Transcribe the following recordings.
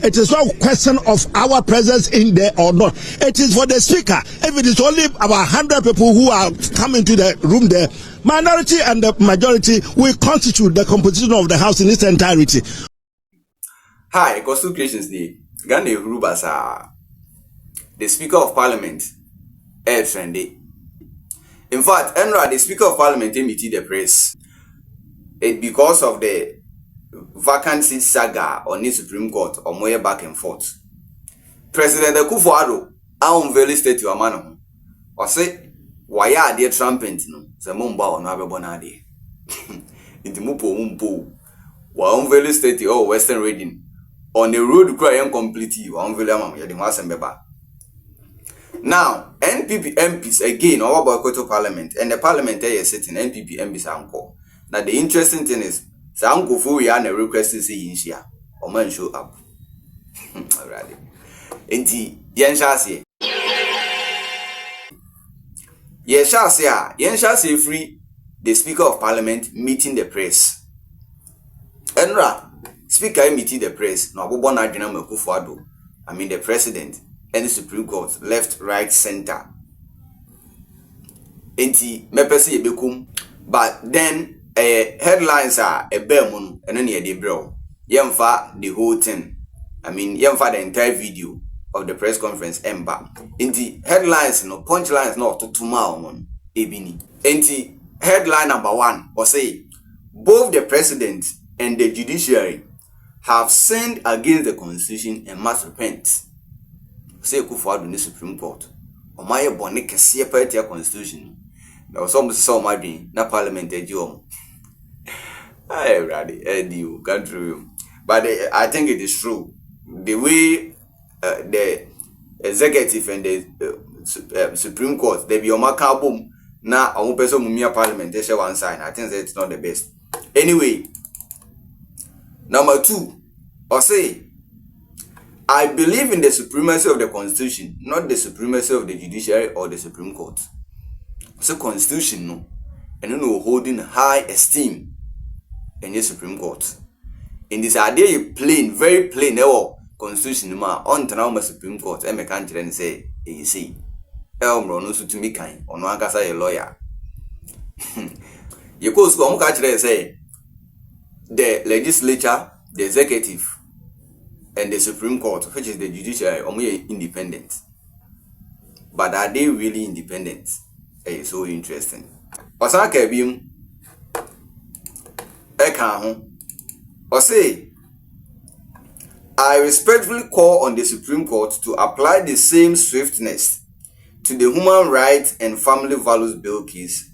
It is not a question of our presence in there or not. It is for the speaker. If it is only about 100 people who are coming to the room there, minority and the majority will constitute the composition of the house in its entirety. Hi, Constitutions Day. Ghana Rubas are the Speaker of Parliament, Air Trendy. In fact, Enra, the Speaker of Parliament, meeting the press. It because of the vacancy saga on the Supreme Court or more back and forth. President Akufo-Addo, unveils state to a man. Or say, why are they trumpet? No, the Mumba or Nababonade. In the Mupo, while unveils state to all Western reading. On the road crying completely, now, NPP MPs again, our boycott parliament, and the parliament is sitting NPP MPs uncle. Now, the interesting thing is, Sanko Fuya and a request to see Inshia, or man show up. Alright. Enti, Yen Shasi. Yen Shasi free the Speaker of Parliament meeting the press. Enra. Speaker meeting the press, no Abubona Adwena Akufo-Addo, the president and the Supreme Court, left, right, center. Enti mepesi ebekum, but then headlines are a bemun and then ye bro. Yemfa the whole thing. Yemfa the entire video of the press conference emba. Enti headlines no punchlines no to on ebini. Enti headline number 1 or say both the president and the judiciary have sinned against the constitution and must repent. Say Akufo-Addo in the Supreme Court. O my bonne kese party constitution. Now some say my dream na parliament ejo. Hey ready you got through. But I think it is true. The way the executive and the Supreme Court they be on my boom na a person mumia parliament they share one side. I think that it's not the best. Anyway, number 2, or say, I believe in the supremacy of the Constitution, not the supremacy of the judiciary or the Supreme Court. So Constitution, no, and you know, holding high esteem in the Supreme Court. In this idea, plain, very plain, Constitution, ma on the Supreme Court, and country and say, you see, no suit to me kind, or no, I say a lawyer. You go to country and say, the legislature, the executive, and the Supreme Court, which is the judiciary, are independent. But are they really independent? It's so interesting. Osaka bim or say, I respectfully call on the Supreme Court to apply the same swiftness to the Human Rights and Family Values Bill case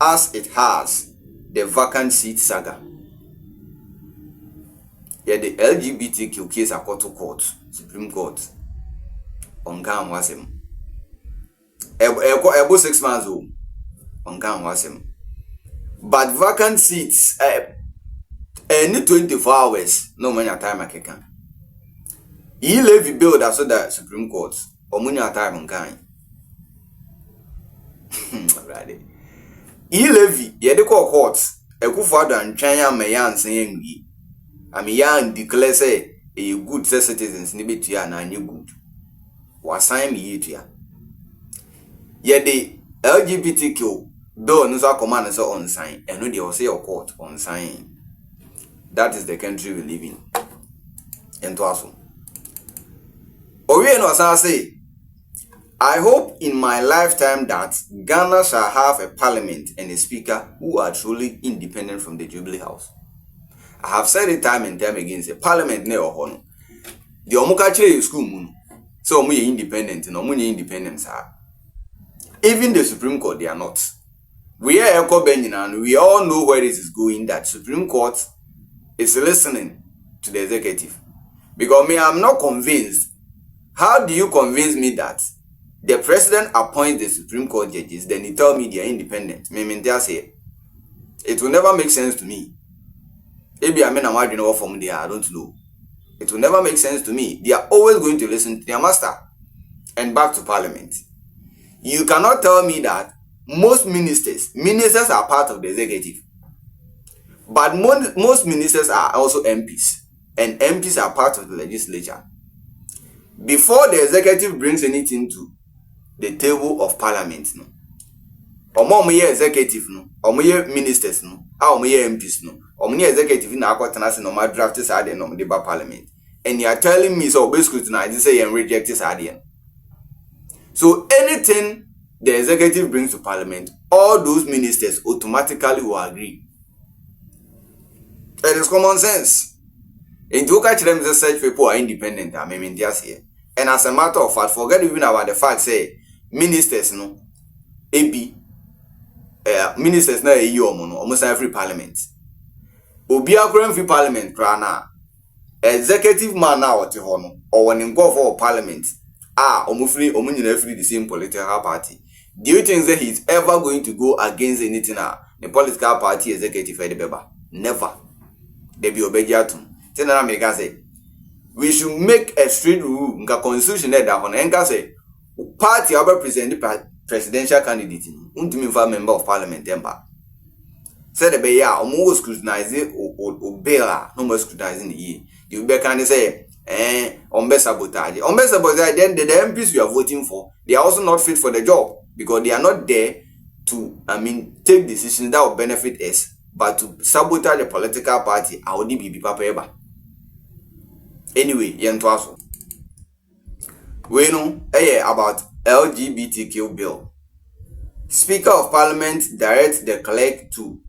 as it has the vacant seat saga. Yeah, the LGBTQ case are court to court, Supreme Court. On Gan was him. Ebo 6 months old. On Gan was him. But vacant seats, any 24 hours, no money at time I can. He levy bill that's the Supreme Court, or money at time on Gan. Right. He levy, yeah, the courts, Akufo-Addo and China Mayan saying we. Young declare say a good citizens need to ya na new good. Was sign me to ya. Yet the LGBTQ though no command so on sign and no they will say your court on sign. That is the country we live in. And to us. Owe no say I hope in my lifetime that Ghana shall have a parliament and a speaker who are truly independent from the Jubilee House. I have said it time and time again, say parliament ne or the omukache school moon. So we independent and we independence are. Even the Supreme Court, they are not. We are Echo Benjamin and we all know where this is going, that Supreme Court is listening to the executive. Because me, I'm not convinced. How do you convince me that the president appoints the Supreme Court judges, then he tell me they are independent? It will never make sense to me. Maybe I know from there, I don't know. It will never make sense to me. They are always going to listen to their master. And back to parliament. You cannot tell me that most ministers are part of the executive. But most ministers are also MPs. And MPs are part of the legislature. before the executive brings anything to the table of parliament, no, omo executive no, omo ministers no, omo MPs no, omo executive na akwatana se no ma draft side no the parliament, and you are telling me so basically tonight say and reject side. So anything the executive brings to parliament, all those ministers automatically will agree. It is common sense. In Joka them such people are independent, I mean here. And as a matter of fact, forget even about the fact say ministers no AB ministers na EU no almost every parliament. Obia kura free parliament krana executive man na wote ho no or when go for parliament omufri omunyina free the same political party. Do you think that he's ever going to go against anything the political party executive at the beba? Never. They be obejatum. Tena make say we should make a strict rule nka constitution that on enka say party aba present the presidential candidate untimi fa member of parliament emba. Say the be ya omo scrutinize o bill no more scrutinizing the you be can say ombe sabotage. Ombe sabotage, then the MPs you are voting for, they are also not fit for the job because they are not there to, take decisions that will benefit us, but to sabotage the political party. I would be papa eba. Anyway, yentwaso. We know about LGBTQ bill. Speaker of Parliament directs the clerk to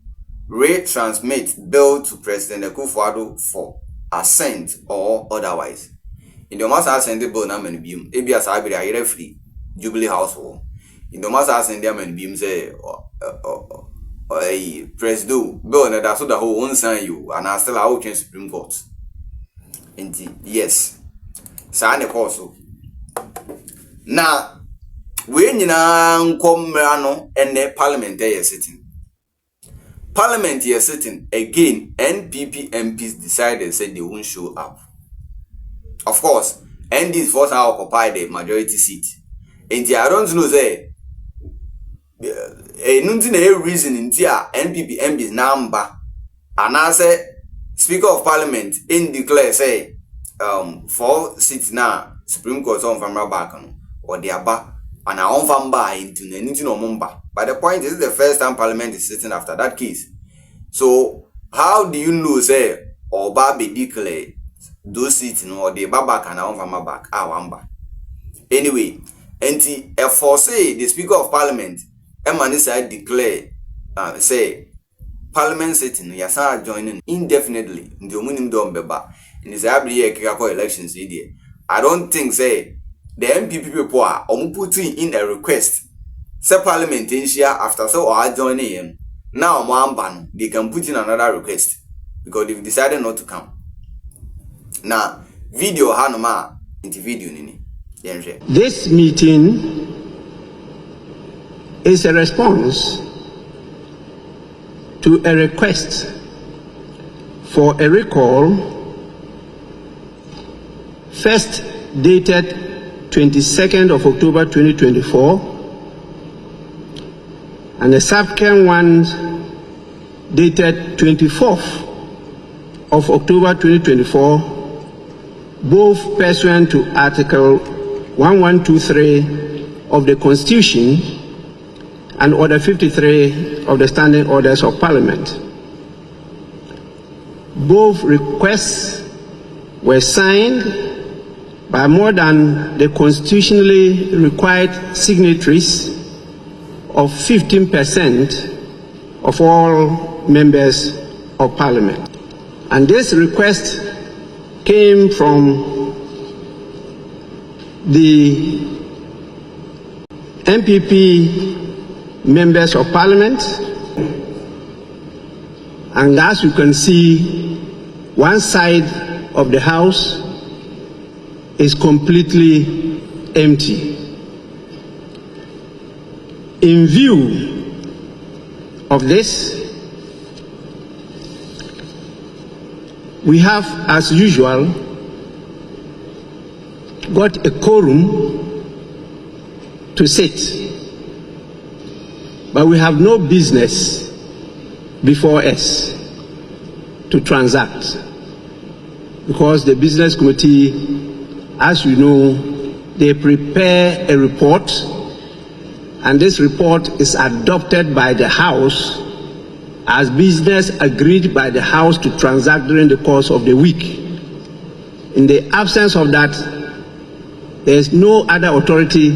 retransmit bill to President Akufo-Addo for assent or otherwise. In the mass assent the bill na many beam. Ebi as I be a free Jubilee household. In the mass assent there many beam say Prez do bill na so the whole one sign you and I still out in Supreme Court. Indeed, yes. Sign the course. Now we nyina nkomrano and the parliament there sitting. Parliament here sitting again. NPP MPs decided said they won't show up. Of course, NDs force now occupy the majority seat. And I don't know say nothing reason in NPP MPs number and I say Speaker of Parliament in declare say 4 seats now Supreme Court on from back or the aba and I on from by into anything no mumba. But the point is the first time Parliament is sitting after that case. So how do you know say Oba be declare those seats or the baba can on from back wamba. Anyway, and for say the Speaker of Parliament Emanisa declare say Parliament sitting yasa joining indefinitely in the omunim don beba in this every year kikako elections there. I don't think say the MPP people are putting in a request. Say Parliament in share after so or joining in. Now ban they can put in another request because they've decided not to come. Now video hanoma into video nini. This meeting is a response to a request for a recall first dated 22nd of October 2024 and the subsequent one dated 24th of October 2024, both pursuant to Article 1123 of the Constitution and Order 53 of the Standing Orders of Parliament. Both requests were signed by more than the constitutionally required signatories of 15% of all members of Parliament. And this request came from the NPP members of Parliament, and as you can see, one side of the House is completely empty. In view of this, we have, as usual, got a quorum to sit, but we have no business before us to transact because the business committee as you know, they prepare a report, and this report is adopted by the House as business agreed by the House to transact during the course of the week. In the absence of that, there is no other authority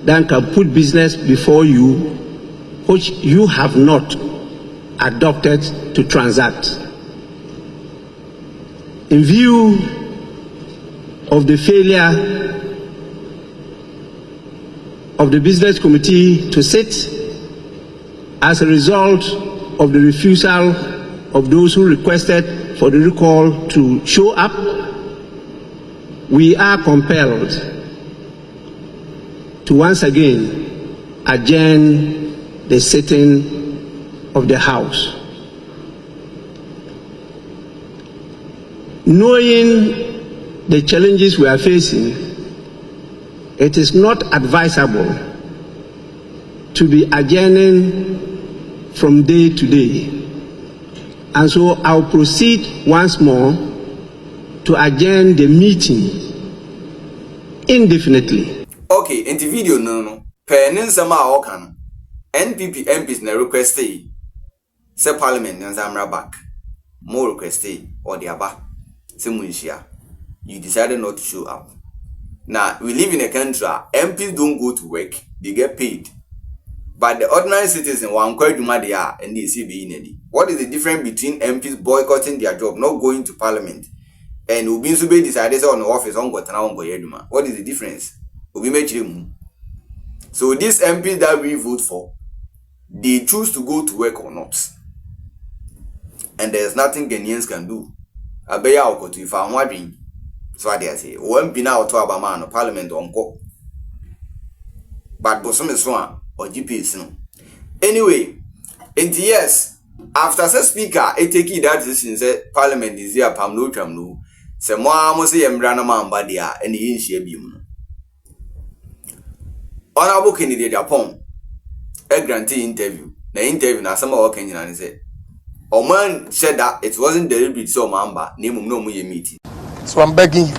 that can put business before you which you have not adopted to transact. In view of the failure of the business committee to sit, as a result of the refusal of those who requested for the recall to show up, we are compelled to once again adjourn the sitting of the House. Knowing the challenges we are facing, it is not advisable to be adjourning from day to day. And so I'll proceed once more to adjourn the meeting indefinitely. Okay, in the video no. Penin sama okan. NPP MPs na request say Parliament na zamra back. More request or the aba. Say munshia. You decided not to show up. Now, we live in a country, MPs don't go to work, they get paid. But the ordinary citizen, one quite they are, and they see being ready. What is the difference between MPs boycotting their job, not going to Parliament, and Ubin Sube decided on the office on Guatemala? What is the difference? So these MPs that we vote for, they choose to go to work or not. And there's nothing Ghanaians can do. Abeya Okotu, if I'm wondering. So I say, one be now to Abama no Parliament on go. But Bosom is one or GPS no. Anyway, in the years after the speaker, it take that decision say Parliament is here, Pam no tram no. Say more must say Embrana man badia and the inshare beam. Honorable candidate upon a grantee interview. The interview na some of Kenyan and said, "Oh man said that it wasn't deliberate so mamba name no more meeting." So I'm begging you,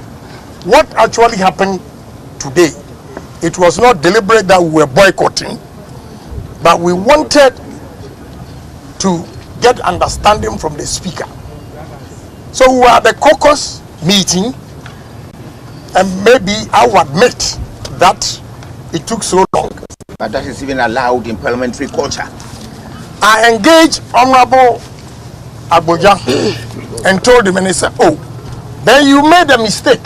what actually happened today? It was not deliberate that we were boycotting, but we wanted to get understanding from the speaker. So we were at the caucus meeting, and maybe I will admit that it took so long. But that is even allowed in parliamentary culture. I engaged Honorable Agboja and told him, and he said, "Oh, then you made a mistake.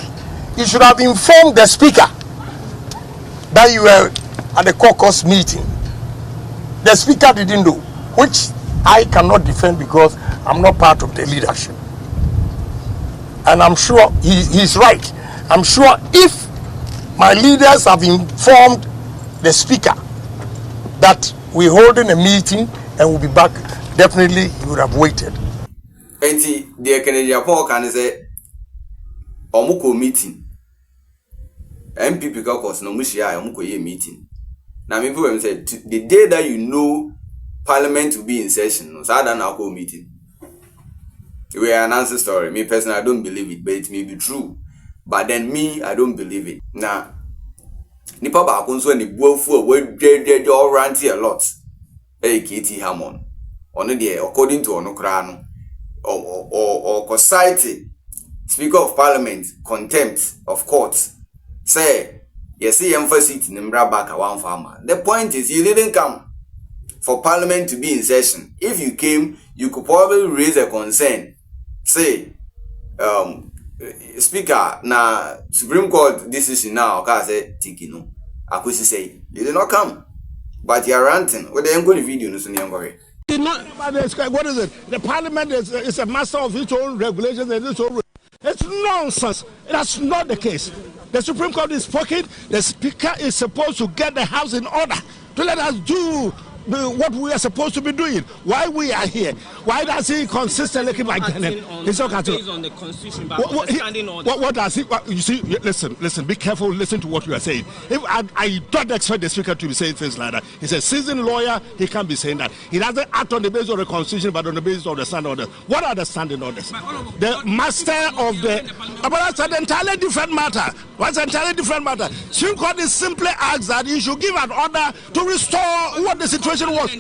You should have informed the speaker that you were at the caucus meeting." The speaker didn't do, which I cannot defend because I'm not part of the leadership. And I'm sure he's right. I'm sure if my leaders have informed the speaker that we're holding a meeting and we'll be back, definitely he would have waited. And the Canadian Paul can say, Omuko meeting. MPP caucus no mushia omuko ye meeting. Now me people say the day that you know Parliament will be in session, no so that now meeting. We are announcing story. Me personally, I don't believe it, but it may be true. But then me, I don't believe it. Now, nipa ba kunso ni buofu we dey all ranty a lot. Hey, KT Hammond. Ono there according to ono kra no or society. Speaker of Parliament, contempt of courts. Say, yes, see emphasis in back one farmer. The point is, you didn't come for Parliament to be in session. If you came, you could probably raise a concern. Say, Speaker, na Supreme Court decision now, okay, say, Tikino. I could say, you did not come, but you are ranting. What the good video, no, so what is it? The Parliament is a master of its own regulations and its own. It's nonsense. That's not the case. The Supreme Court is spoken. The Speaker is supposed to get the House in order to let us do what we are supposed to be doing. Why we are here? Why does he consistently keep again? He's not based on the constitution, but what does he? You see, listen. Be careful. Listen to what you are saying. If I don't expect the speaker to be saying things like that. He's a seasoned lawyer. He can't be saying that. He doesn't act on the basis of the constitution, but on the basis of the standing orders. What are the standing orders? The master of the. But that's an entirely different matter. What's an entirely different matter? Supreme Court is simply asked that you should give an order to restore what the situation was.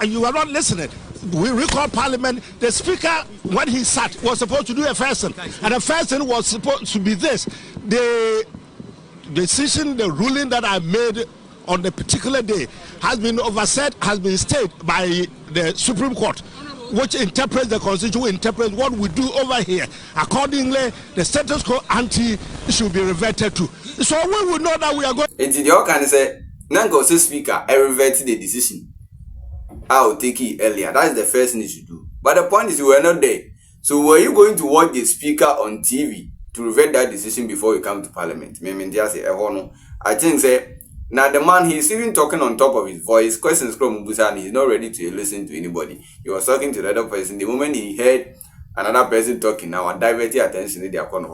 You are not listening. We recall Parliament. The Speaker, when he sat, was supposed to do a first thing, and the first thing was supposed to be this: the decision, the ruling that I made on the particular day has been overset, has been stayed by the Supreme Court, which interprets the Constitution, interprets what we do over here. Accordingly, the status quo ante should be reverted to. So we will know that we are going. It's the can say, Nango say Speaker, I revert the decision. I'll take it earlier. That's the first thing you should do. But the point is, you were not there. So were you going to watch the Speaker on TV to revert that decision before you come to Parliament? I think say. Now the man, he's even talking on top of his voice. Questions from Mubusa, and he's not ready to listen to anybody. He was talking to the other person. The moment he heard another person talking, now and diverted attention to their corner.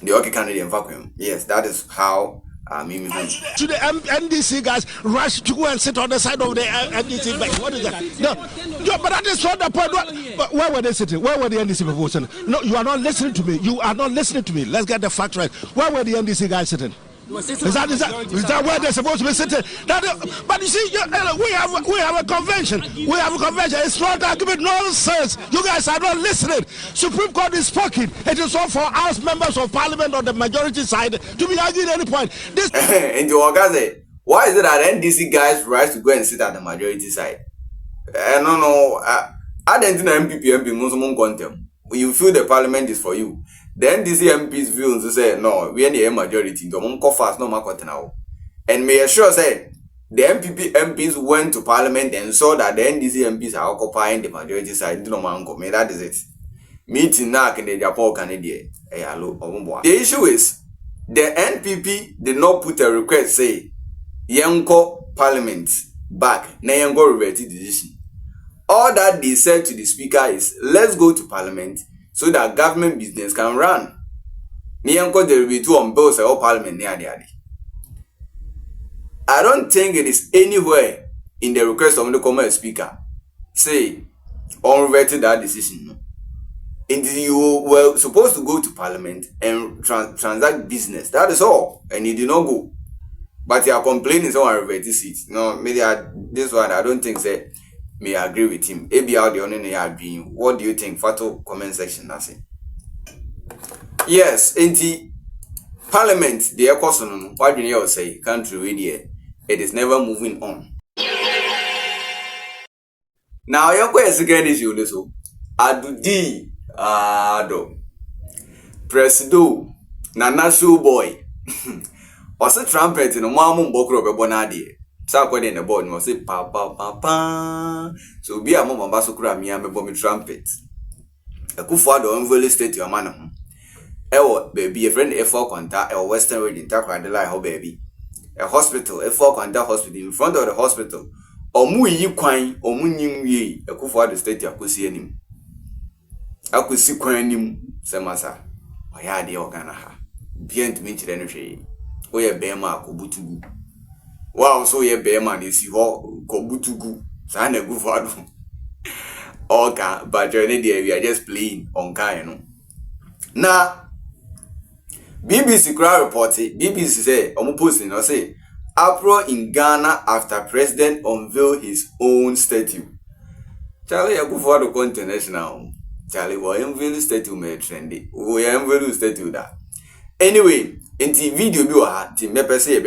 The okay candidate vacuum. Yes, that is how to the NDC guys rush to go and sit on the side of the NDC. What is that? No, but that is not the point. Where were they sitting? Where were the NDC people sitting? No, you are not listening to me. You are not listening to me. Let's get the fact right. Where were the NDC guys sitting? Is that where they're supposed to be sitting? But you see, we have a convention. We have a convention. It's not argument nonsense. You guys are not listening. Supreme Court is speaking. It is all for us members of Parliament on the majority side to be arguing at any point. This in the Wagaze, why is it that NDC guys rise to go and sit at the majority side? No. I don't think NPP MP Muslim contem. You feel the Parliament is for you. The NDC MPs view to say no, we are the majority. The monko fast no market now. And may assure say the NPP MPs went to Parliament and saw that the NDC MPs are occupying the majority side. No mango, may that is it. Meeting now in the Japan Canadian. The issue is the NPP did not put a request say Yanko Parliament back. Na Yanko reverted decision. All that they said to the Speaker is let's go to Parliament so that government business can run. Niyanko there will be two unveils or Parliament near the other. I don't think it is anywhere in the request of the common Speaker say unreverted that decision. Indeed, you were supposed to go to Parliament and transact business. That is all, and you did not go. But you are complaining so unreverted seats. No, maybe this one I don't think say. May I agree with him. Maybe out the only being. What do you think? Fatal comment section. That's it. Yes, in the Parliament, the question what do you say? Country radio. It is never moving on. Now your question again is you listen. Adudi Presido Nana show boy. Was a trumpet in a mamu bokro bonadi. Somebody in the board must say pa pa pa pa. So be a mama basukura me and me trumpet. A kufado unveils state your man. Baby, a friend F4 contact a Western Reading Takra the line, baby. A hospital, F4 contact hospital in front of the hospital. Or mu yi kwan, or mu nim ye, a kufado state ya kusi him. I could see kwan him, Samasa. I had the organa. Bien to meet the energy. We a bema kubutu. Wow, so ye bearman is you all kobutugu. Sana good for okay, but we are just playing on Kayano. Now, BBC crowd reported, BBC say, posting or say, uproar in Ghana after president unveil his own statue. Charlie, I go for the international. Charlie, we unveil statue may trendy. We unveil statue that. Anyway, in the video, you are the me say a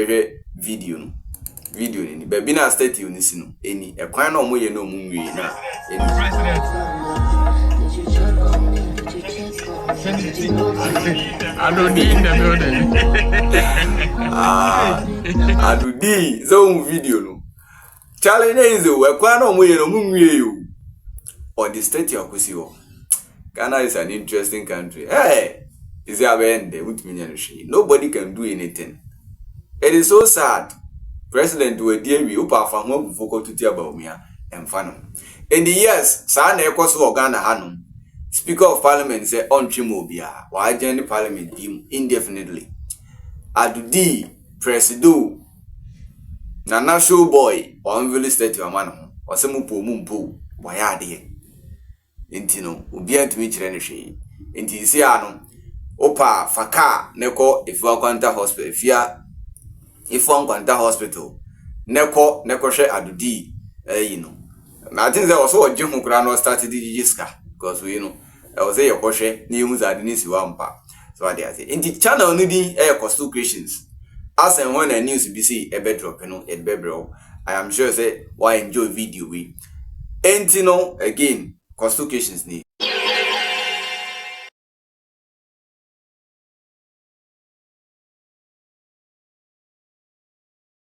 video. Video ni baby na state you nisi no eni e kwan na omo ye no mu nwie na eni Adudi in the building Adudi so video no Charlie na is e kwan na omo ye no mu nwie yo on the state you akusi wo Ghana is an interesting country. Hey, is there end with me? Nobody can do anything. It is so sad. president we dear we upa fa ho bufoko tuti abawumia emfa no. In the years sa na ekoso organa hanum Speaker of Parliament say on Chimobia, why join Parliament team indefinitely. Adudi, Presido, Nana show boy, or unveils state your man, or some mumpo, why are they? Intino, Ubia to meet Renishe. Inti Siano, Opa, Faka, Neko, if you are Quanta Hospital, if one Quanta Hospital, Neko share Adudi, you know. I think there was also a Jim Grano started the Jiska, because we know. I was a Koshe, news at Nisi Wampa. So I say, in the channel, needing air costu creations. As and when a news BC a bedrock, a bedrock, I am sure say why enjoy video we. Entino again, costu creations need.